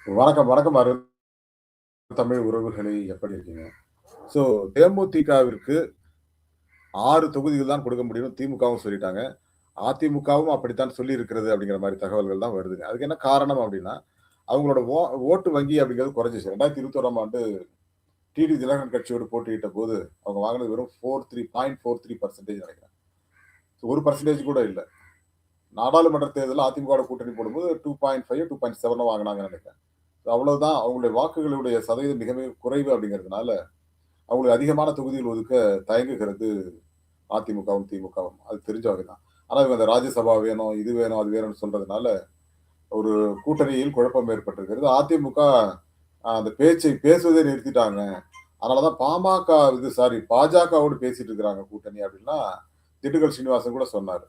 வணக்கம், வணக்கம் தமிழ் உறவுகளே எப்படி இருக்கீங்க? ஸோ தேமுதிகவிற்கு 6 தொகுதிகள் தான் கொடுக்க முடியும்னு திமுகவும் சொல்லிட்டாங்க. அதிமுகவும் அப்படித்தான் சொல்லியிருக்கிறது அப்படிங்கிற மாரி தகவல்கள் தான் வருதுங்க. அதுக்கு என்ன காரணம் அப்படின்னா, அவங்களோட ஓட்டு வங்கி அப்படிங்கிறது குறைஞ்சிச்சு. 2021ஆம் ஆண்டு டிடி தினகரன் கட்சியோடு போட்டியிட்ட போது, அவங்க வாங்கினது வெறும் 0.43% நினைக்கிறேன். 1% கூட இல்ல. நாடாளுமன்ற தேர்தல்ல அதிமுகவோட கூட்டணி போடும்போது 2.5 2.7 வாங்குனாங்கன்னு நினைக்கிறேன். அவ்வளவுதான் அவங்களுடைய வாக்குகளுடைய சதவீதம் மிக மிக குறைவு அப்படிங்கிறதுனால, அவங்களுக்கு அதிகமான தொகுதிகள் ஒதுக்க தயங்குகிறது அதிமுகவும், திமுகவும். அது தெரிஞ்ச வகை தான். ஆனா இவங்க அந்த ராஜ்யசபா வேணும், இது வேணும், அது வேணும்னு சொல்றதுனால, ஒரு கூட்டணியில் குழப்பம் ஏற்பட்டிருக்கிறது. அதிமுக அந்த பேச்சை பேசுவதே நிறுத்திட்டாங்க. அதனால தான் பாஜகவோடு பேசிட்டு இருக்கிறாங்க கூட்டணி அப்படின்னா, திண்டுக்கல் சீனிவாசன் கூட சொன்னாரு.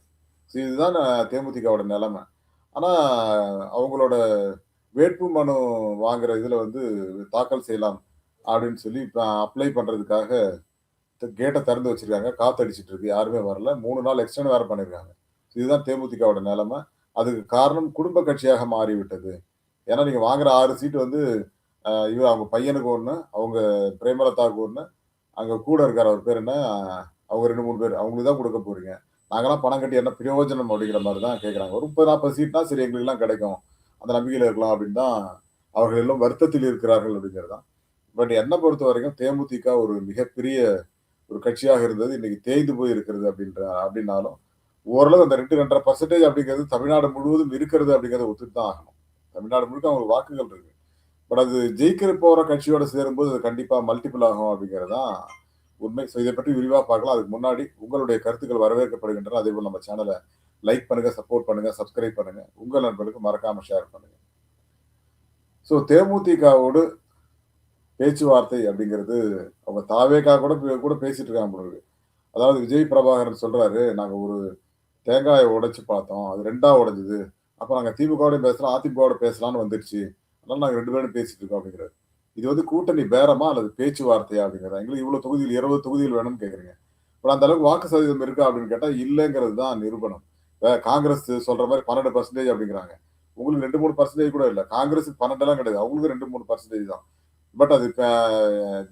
இதுதான் தேமுதிகவோட நிலைமை. ஆனா அவங்களோட வேட்பு மனு வாங்குற இதுல வந்து தாக்கல் செய்யலாம் அப்படின்னு சொல்லி இப்ப அப்ளை பண்றதுக்காக கேட்ட திறந்து வச்சிருக்காங்க. காத்தடிச்சிட்டு இருக்கு. யாருமே வரல. 3 நாள் எக்ஸ்டெண்ட் வேற பண்ணியிருக்காங்க. இதுதான் தேமுதிகவோட நிலைமை. அதுக்கு காரணம் குடும்ப கட்சியாக மாறிவிட்டது. ஏன்னா நீங்க வாங்குற 6 சீட் வந்து அவங்க பையனுக்கு 1, அவங்க பிரேமலதாவுக்கு 1, அங்க கூட இருக்காரு அவர் பேர் என்ன? அவங்க 2, 3 பேர். அவங்களுக்கு தான் குடுக்க போறீங்க. நாங்கலாம் பணம் கட்டி என்ன பிரயோஜனம் அப்படிங்கிற மாரி தான் கேட்கறாங்க. ஒரு 30, 40 சீட்னா சரி எங்களுக்கெல்லாம் கிடைக்கும். அந்த நம்பிக்கையில இருக்கலாம் அப்படின்னு தான் அவர்கள் எல்லாம் வருத்தத்தில் இருக்கிறார்கள் அப்படிங்கிறது தான். பட் என்ன பொறுத்தவரைக்கும் தேமுதிக ஒரு மிகப்பெரிய ஒரு கட்சியாக இருந்தது. இன்னைக்கு தேய்ந்து போய் இருக்கிறது அப்படின்னாலும், ஓரளவு அந்த 2, 2.5% அப்படிங்கிறது தமிழ்நாடு முழுவதும் இருக்கிறது அப்படிங்கிறத ஒத்துட்டு தான் ஆகணும். தமிழ்நாடு முழுக்க அவங்களுக்கு வாக்குகள் இருக்கு. பட் அது ஜெயிக்கிற போற கட்சியோட சேரும்போது அது கண்டிப்பா மல்டிபிள் ஆகும் அப்படிங்கிறது தான் உண்மை. ஸோ இதை பற்றி விரிவா பார்க்கலாம். அதுக்கு முன்னாடி உங்களுடைய கருத்துக்கள் வரவேற்கப்படுகின்றன. அதேபோல் நம்ம சேனலை லைக் பண்ணுங்க, சப்போர்ட் பண்ணுங்க, சப்ஸ்கிரைப் பண்ணுங்க. உங்கள் நண்பர்களுக்கு மறக்காம ஷேர் பண்ணுங்க. ஸோ தேமுதிகவோடு பேச்சுவார்த்தை அப்படிங்கிறது அவங்க தாவேகா கூட பேசிட்டு இருக்காங்க போல இருக்கு. அதாவது விஜய் பிரபாகரன் சொல்றாரு, நாங்க ஒரு தேங்காய உடைச்சு பார்த்தோம். அது 2ஆ உடைஞ்சது. அப்ப நாங்க திமுகவோடயும் பேசலாம், அதிமுகவோட பேசலாம்னு வந்துருச்சு. அதனால நாங்க 2 பேரும் பேசிட்டு இருக்கோம் அப்படிங்கிறாரு. இது வந்து கூட்டணி பேரமா அல்லது பேச்சுவார்த்தையா அப்படிங்கிறாரு. எங்களுக்கு இவ்வளவு தொகுதிகள் 20 தொகுதிகள் வேணும்னு கேட்குறீங்க. பட் அந்த அளவுக்கு வாக்கு சதவீதம் இருக்கா அப்படின்னு கேட்டா இல்லங்கிறது தான் நிரூபணம். காங்கிரஸ் சொல்ற மாரி 12% அப்படிங்கிறாங்க. உங்களுக்கு 2, 3% கூட இல்ல. காங்கிரஸுக்கு 12 எல்லாம் கிடையாது. அவங்களுக்கு 2, 3% தான். பட் அது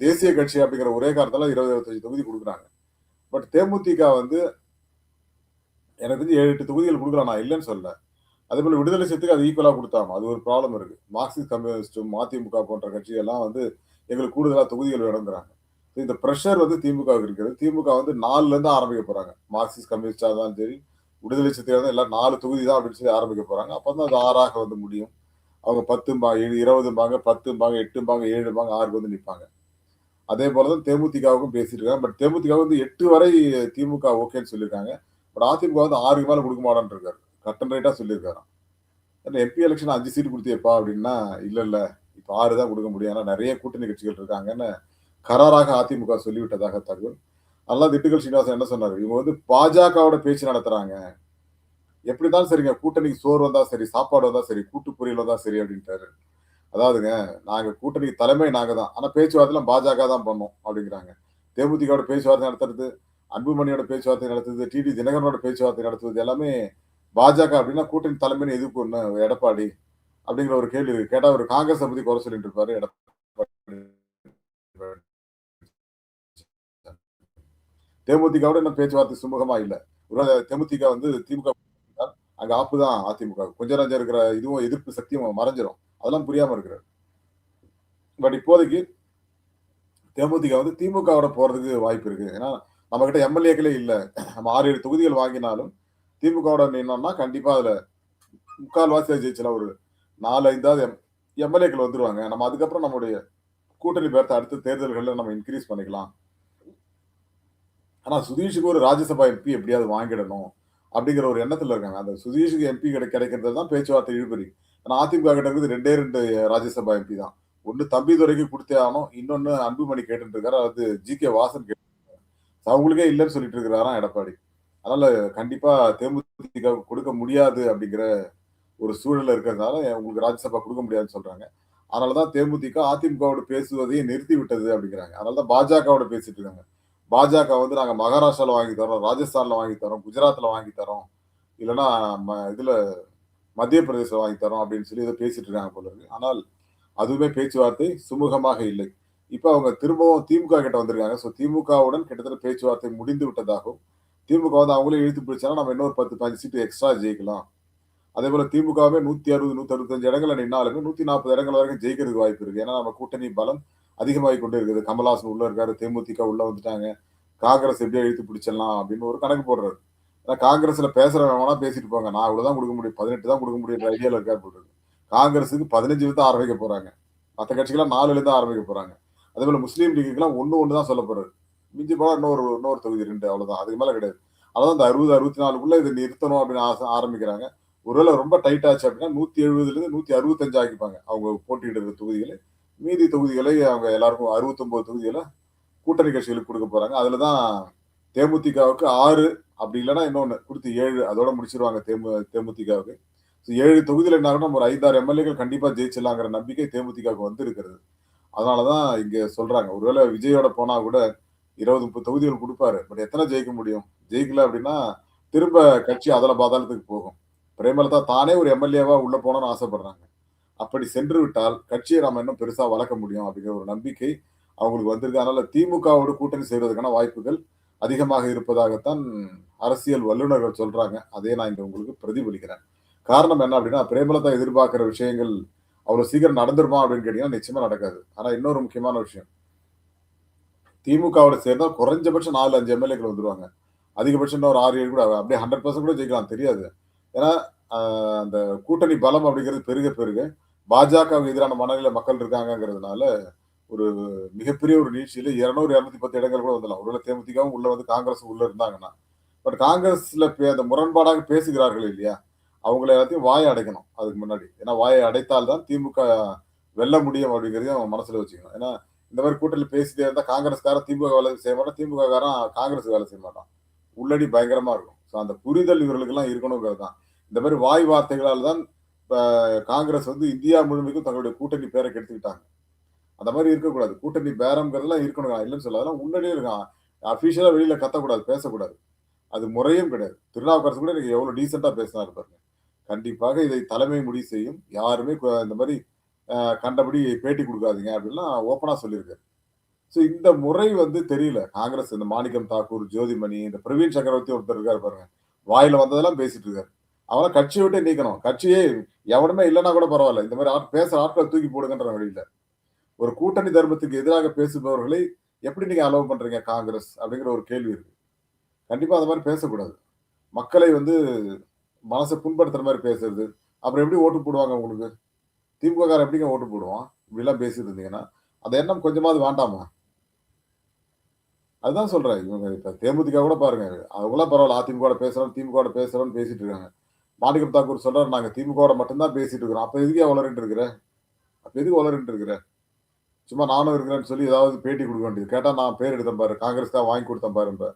தேசிய கட்சி அப்படிங்கிற ஒரே காரணத்தால 20, 25 தொகுதி குடுக்குறாங்க. பட் தேமுதிக வந்து எனக்கு தெரிஞ்சு 7, 8 தொகுதிகள் குடுக்கலாம். நான் இல்லன்னு சொல்லல. அதேபோல விடுதலை சிறுத்தைக்கு அது ஈக்குவலா குடுத்தாகணும். அது ஒரு ப்ராப்ளம் இருக்கு. மார்க்சிஸ்ட் கம்யூனிஸ்டும், மதிமுக போன்ற கட்சிகள்லாம் வந்து எங்களுக்கு கூடுதலா தொகுதிகள் வேணும்ங்கிறாங்க. இந்த பிரஷர் வந்து திமுகவுக்கு இருக்கிறது. திமுக வந்து 4ல இருந்து ஆரம்பிக்க போறாங்க. மார்க்சிஸ்ட் கம்யூனிஸ்டா இருந்தாலும் சரி, விடுதலை சிறுத்தையா இருந்தாலும் எல்லாம் 4 தொகுதி தான் அப்படின்னு சொல்லி ஆரம்பிக்க போறாங்க. அப்பதான் அது 6ஆக வந்து முடியும். அவங்க 10 20 10 8 7 6க்கு வந்து நிப்பாங்க. அதே போல தான் தேமுதிகவுக்கும் பேசிட்டு இருக்காங்க. பட் தேமுதிக வந்து 8 வரை திமுக ஓகேன்னு சொல்லியிருக்காங்க. பட் அதிமுக வந்து 6க்கு மேல குடுக்க மாட்டேன்னு இருக்காரு. கட் அண்ட் ரைட்டா சொல்லியிருக்காராம். எம்பி எலக்ஷன் 5 சீட் குடுத்தியேப்பா அப்படின்னா, இல்ல. இப்ப 6 தான் குடுக்க முடியும். ஏன்னா நெறைய கூட்டணி கட்சிகள் இருக்காங்கன்னு கராராக அதிமுக சொல்லிவிட்டதாக தகவல். அதனால திண்டுக்கல் சீனிவாசன் என்ன சொன்னாரு? இவங்க வந்து பாஜகவோட பேச்சு நடத்துறாங்க. எப்படி இருந்தாலும் சரிங்க. கூட்டணிக்கு சோறு வந்தா சரி, சாப்பாடு வந்தா சரி, கூட்டு பொரியல் வந்தா சரி அப்படின்ட்டாரு. அதாவதுங்க, நாங்க கூட்டணிக்கு தலைமை நாங்க தான். ஆனா பேச்சுவார்த்தைலாம் பாஜக தான் பண்ணும் அப்படிங்கிறாங்க. தேமுதிகவோட பேச்சுவார்த்தை நடத்துறது, அன்புமணியோட பேச்சுவார்த்தை நடத்துறது, டிடி தினகரனோட பேச்சுவார்த்தை நடத்துவது எல்லாமே பாஜக அப்படின்னா கூட்டணி தலைமைன்னு எதுக்கு ஒண்ணு எடப்பாடி அப்படிங்கிற ஒரு கேள்வி இருக்கு. கேட்டா ஒரு காங்கிரஸ பத்தி குறை சொல்லிட்டு இருப்பாரு எடப்பாடி. தேமுதிகவோட இன்னும் பேச்சுவார்த்தை சுமூகமா இல்ல. ஒருவேளை தேமுதிக வந்து திமுக அங்க ஆப்பு தான் அதிமுக. கொஞ்சம் நஞ்சம் இருக்கிற இதுவும் எதிர்ப்பு சக்தியும் மறைஞ்சிரும். அதெல்லாம் புரியாம இருக்கிறாரு. பட் இப்போதைக்கு தேமுதிக வந்து திமுகவோட போறதுக்கு வாய்ப்பு இருக்கு. ஏன்னா, நம்மகிட்ட எம்.எல்.ஏக்களே இல்ல. நம்ம 6, 7 தொகுதிகள் வாங்கினாலும், திமுகவோட நின்னோம்னா கண்டிப்பா அதுல 3/4 ஜெயிச்சலாம். ஒரு 4, 5வது எம்.எல்.ஏக்கள் வந்துருவாங்க. நம்ம அதுக்கப்புறம் நம்முடைய கூட்டணி பேரத்த அடுத்த தேர்தல்கள்ல நம்ம இன்கிரீஸ் பண்ணிக்கலாம். ஆனா, சுதீஷுக்கு ஒரு ராஜ்யசபா எம்பி எப்படியாவது வாங்கிடணும். அப்படிங்கிற ஒரு எண்ணத்துல இருக்காங்க. அந்த சுதீஷுக்கு எம்பி கிடைக்கிறது தான் பேச்சுவார்த்தை இழுபறி. ஆனா, அதிமுக கிட்ட இருக்குது 2 ராஜ்யசபா எம்பி தான். ஒண்ணு தம்பிதுரைக்கு குடுத்தே ஆகணும். இன்னொன்னு அன்புமணி கேட்டுட்டு இருக்காரு. அது ஜி.கே. வாசன் அவங்களுக்கே இல்லன்னு சொல்லிட்டு இருக்கிறாராம் எடப்பாடி. அதனால கண்டிப்பா தேமுதிகவுக்கு கொடுக்க முடியாது அப்படிங்கிற ஒரு சூழல்ல இருக்கிறதுனால, உங்களுக்கு ராஜ்யசபா குடுக்க முடியாதுன்னு சொல்றாங்க. அதனால தான் தேமுதிக அதிமுகவோட பேசுவதையே நிறுத்தி விட்டது அப்படிங்கிறாங்க. அதனால தான் பாஜகவோட பேசிட்டு இருக்காங்க. பாஜக வந்து நாங்க மகாராஷ்டிரால வாங்கி தர்றோம், ராஜஸ்தான்ல வாங்கி தர்றோம், குஜராத்ல வாங்கி தர்றோம். இல்லன்னா இதுல மத்திய பிரதேசல வாங்கி தர்றோம் அப்படின்னு சொல்லி ஏதோ பேசிட்டு இருக்காங்க போல இருக்கு. ஆனால் அதுவுமே பேச்சுவார்த்தை சுமூகமாக இல்லை. இப்ப அவங்க திரும்பவும் திமுக கிட்ட வந்திருக்காங்க. திமுகவுடன் கிட்டத்தட்ட பேச்சுவார்த்தை முடிந்து விட்டதாகவும், திமுக வந்து அவங்களே இழுத்து பிடிச்சாங்கன்னா நம்ம இன்னொரு 10, 15 சீட்டு எக்ஸ்ட்ரா ஜெயிக்கலாம். அதேபோல திமுகவே 160, 165 இடங்கள்ல நின்னாலுமே 140 இடங்கள் வரைக்கும் ஜெயிக்கிறதுக்கு வாய்ப்பு இருக்கு. ஏன்னா நம்ம கூட்டணி பலம் அதிகமாகிக் கொண்டே இருக்குது. கமலஹாசன் உள்ள இருக்காரு. தேமுதிக உள்ள வந்துட்டாங்க. காங்கிரஸ் எப்படியோ இழுத்து பிடிச்சிடலாம் அப்படின்னு ஒரு கணக்கு போடுறாரு. ஏன்னா காங்கிரஸ்ல பேசுறவங்க வேணா பேசிட்டு போங்க. நான் இவ்வளவுதான் கொடுக்க முடியும். 18 தான் கொடுக்க முடியுன்ற ஐடியால இருக்காரு போல இருக்கு. காங்கிரஸுக்கு 15 தான் ஆரம்பிக்க போறாங்க. மத்த கட்சிகள்லாம் 4 தான் ஆரம்பிக்க போறாங்க. அதே போல முஸ்லீம் லீக்குக்குலாம் 1 தான் சொல்லப் போறாரு. மிஞ்சி போனா இன்னொரு தொகுதி 2 அவ்வளவுதான். அதுக்கு மேல கிடையாது. அதான் இந்த 60, 64க்குள்ள இதை நிறுத்தணும் அப்படின்னு ஆரம்பிக்கிறாங்க. ஒருவேளை ரொம்ப டைட் ஆச்சு அப்படின்னா 170லிருந்து 165 ஆக்கிப்பாங்க. அவங்க போட்டியிடுற தொகுதிகளை. மீதி தொகுதிகளை அவங்க எல்லாருக்கும் 69 தொகுதிகளை கூட்டணி கட்சிகளுக்கு கொடுக்க போறாங்க. அதுலதான் தேமுதிகவுக்கு 6 அப்படி இல்லைன்னா இன்னொன்னு கொடுத்து 7 அதோட முடிச்சிருவாங்க தேமுதிகவுக்கு. 7 தொகுதியில என்ன ஆகும்னா ஒரு 5, 6 எம்எல்ஏக்கள் கண்டிப்பா ஜெயிச்சிடலாங்கிற நம்பிக்கை தேமுதிகவுக்கு வந்து இருக்கிறது. அதனாலதான் இங்க சொல்றாங்க. ஒருவேளை விஜயோட போனா கூட 20, 30 தொகுதிகள் கொடுப்பாரு. பட் எத்தனை ஜெயிக்க முடியும்? ஜெயிக்கல அப்படின்னா திரும்ப கட்சி அதல பாதாளத்துக்கு போகும். பிரேமலதா தானே ஒரு எம்எல்ஏவா உள்ள போகணும்னு ஆசைப்படுறாங்க. அப்படி சென்று விட்டால் கட்சியை நாம இன்னும் பெருசா வளர்க்க முடியும் அப்படிங்கிற ஒரு நம்பிக்கை அவங்களுக்கு வந்திருக்கு. அதனால திமுகவோடு கூட்டணி செய்வதற்கான வாய்ப்புகள் அதிகமாக இருப்பதாகத்தான் அரசியல் வல்லுநர்கள் சொல்றாங்க. அதே நான் இங்க உங்களுக்கு பிரதிபலிக்கிறேன். காரணம் என்ன அப்படின்னா பிரேமலதா எதிர்பார்க்கிற விஷயங்கள் அவ்வளவு சீக்கிரம் நடந்துருமா அப்படின்னு கேட்டீங்கன்னா நிச்சயமா நடக்காது. ஆனா இன்னொரு முக்கியமான விஷயம், திமுகவோட சேர்ந்தா குறைஞ்சபட்சம் 4, 5 எம்எல்ஏக்கள் வந்துருவாங்க. அதிகபட்சம் ஒரு 6, 7 கூட அப்படியே 100% கூட ஜெயிக்கலாம் தெரியாது. ஏன்னா அந்த கூட்டணி பலம் அப்படிங்கிறது பெருக பெருக பாஜகவுக்கு எதிரான மனநிலை மக்கள் இருக்காங்கிறதுனால ஒரு மிகப்பெரிய ஒரு நீட்சியில 200, 210 இடங்கள் கூட வந்துடலாம். ஒருவேளை தேமுதிகவும் உள்ள வந்து காங்கிரஸ் உள்ள இருந்தாங்கன்னா. பட் காங்கிரஸ்ல அந்த முரண்பாடாக பேசுகிறார்கள் இல்லையா? அவங்கள எல்லாத்தையும் வாயை அடைக்கணும் அதுக்கு முன்னாடி. ஏன்னா வாயை அடைத்தால் தான் திமுக வெல்ல முடியும் அப்படிங்கிறதையும் அவங்க மனசுல வச்சுக்கணும். ஏன்னா இந்த மாதிரி கூட்டணியில் பேசிட்டே இருந்தா காங்கிரஸ்காரன் திமுக வேலை செய்ய மாட்டான், திமுக காரன் காங்கிரஸ் வேலை செய்ய மாட்டான். உள்ளடி பயங்கரமா இருக்கும். அந்த புரிதல் இவர்களுக்கு எல்லாம் இருக்கணுங்கிறது தான். இந்த மாதிரி வாய் வார்த்தைகளால் தான் இப்ப காங்கிரஸ் வந்து இந்தியா முழுமைக்கும் தங்களுடைய கூட்டணி பேரை கெடுத்துக்கிட்டாங்க. அந்த மாதிரி இருக்கக்கூடாது. கூட்டணி பேரம்ங்கிறதுலாம் இருக்கணும். இல்லைன்னு சொல்ல அதெல்லாம் முன்னாடியே இருக்கான். அபிஷியலா வெளியில கத்தக்கூடாது, பேசக்கூடாது. அது முறையும் கிடையாது. திருநாவுக்கரசு கூட எனக்கு எவ்வளவு டீசெண்டா பேசினாரு பாருங்க. கண்டிப்பாக இதை தலைமை முடிவு செய்யும். யாருமே இந்த மாதிரி கண்டபடி பேட்டி கொடுக்காதீங்க அப்படின்லாம் ஓப்பனா சொல்லியிருக்காரு. இந்த முறை வந்து தெரியல. காங்கிரஸ் இந்த மாணிக்கம் தாக்கூர், ஜோதிமணி, இந்த பிரவீன் சக்கரவர்த்தி ஒருத்தர் இருக்காரு பாருங்க. வாயில வந்ததெல்லாம் பேசிட்டு இருக்காரு. அவனை கட்சியை விட்டே நீக்கணும். கட்சியே எவனுமே இல்லைன்னா கூட பரவாயில்ல. இந்த மாதிரி பேசுற ஆட்களை தூக்கி போடுங்கன்ற வழியில ஒரு கூட்டணி தர்மத்துக்கு எதிராக பேசுபவர்களை எப்படி நீங்க அலோவ் பண்றீங்க காங்கிரஸ் அப்படிங்கிற ஒரு கேள்வி இருக்கு. கண்டிப்பா அந்த மாதிரி பேசக்கூடாது. மக்களை வந்து மனசை புண்படுத்துற மாதிரி பேசுறது. அப்புறம் எப்படி ஓட்டு போடுவாங்க உங்களுக்கு? திமுக எப்படிங்க ஓட்டு போடுவான்? இப்படி எல்லாம் பேசிட்டு இருந்தீங்கன்னா அந்த எண்ணம் கொஞ்சமாவது வேண்டாமா? அதுதான் சொல்றேன். இவங்க இப்ப தேமுதிக கூட பாருங்க. அவங்களாம் பரவாயில்ல. அதிமுக பேசுறோம், திமுக பேசுறோம்னு பேசிட்டு இருக்காங்க. மாணிக்கம் தாக்கூர் சொல்றாரு நாங்க திமுக மட்டும்தான் பேசிட்டு இருக்கிறோம். அப்ப எதுக்கே வளரிட்டு இருக்கிற? அப்ப எதுக்கு வளரிட்டு இருக்கிற? சும்மா நானும் இருக்கிறேன்னு சொல்லி ஏதாவது பேட்டி கொடுக்க வேண்டியது. கேட்டா நான் பேர் எடுத்தேன் பாரு, காங்கிரஸ் தான் வாங்கி கொடுத்தேன் பாரும்ப.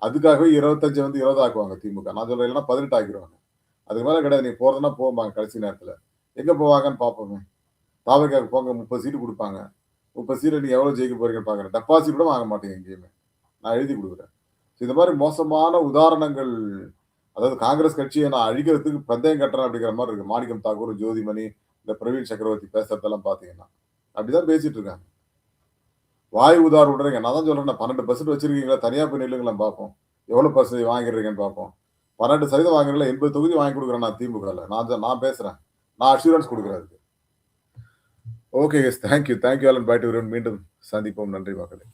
அதுக்காகவே 25 வந்து 20 ஆக்குவாங்க திமுக. நான் சொல்றேன் இல்லைன்னா 18 ஆக்கிடுவாங்க. அதுக்கு மேல கிடையாது. நீ போறதுன்னா போவாங்க கடைசி நேரத்துல. எங்க போவாங்கன்னு பாப்போமே. தாவக்காக்கு போங்க 30 சீட்டு கொடுப்பாங்க. 30 சீட்டு நீங்க எவ்வளவு ஜெயிக்க போறீங்கன்னு பாக்குறேன். டெபாசிட் கூட வாங்க மாட்டீங்க எங்கேயுமே. நான் எழுதி கொடுக்குறேன். இந்த மாதிரி மோசமான உதாரணங்கள், அதாவது காங்கிரஸ் கட்சியை நான் அழிக்கிறதுக்கு பந்தயம் கட்டுறேன் அப்படிங்கிற மாதிரி இருக்கு. மாணிக்கம் தாக்கூர், ஜோதிமணி, இந்த பிரவீன் சக்கரவர்த்தி பேசுறதெல்லாம் பாத்தீங்கன்னா அப்படிதான் பேசிட்டு இருக்காங்க. வாய் உதார் விடுறீங்க. நான் தான் சொல்றேன் 12% வச்சிருக்கீங்களா? தனியா போய் நில்லுங்களா பார்ப்போம். எவ்வளவு பர்சன்டேஜ் வாங்கிடுறீங்கன்னு பார்ப்போம். 12% வாங்குறீங்களா? 80 தொகுதி வாங்கி கொடுக்குறேன் நான் திமுகல. நான் பேசுறேன். நான் அஷூரன்ஸ் கொடுக்குறேன். Okay, thank you. Thank you all. Bye டு மீண்டும் சந்திப்போம். நன்றி மக்களே.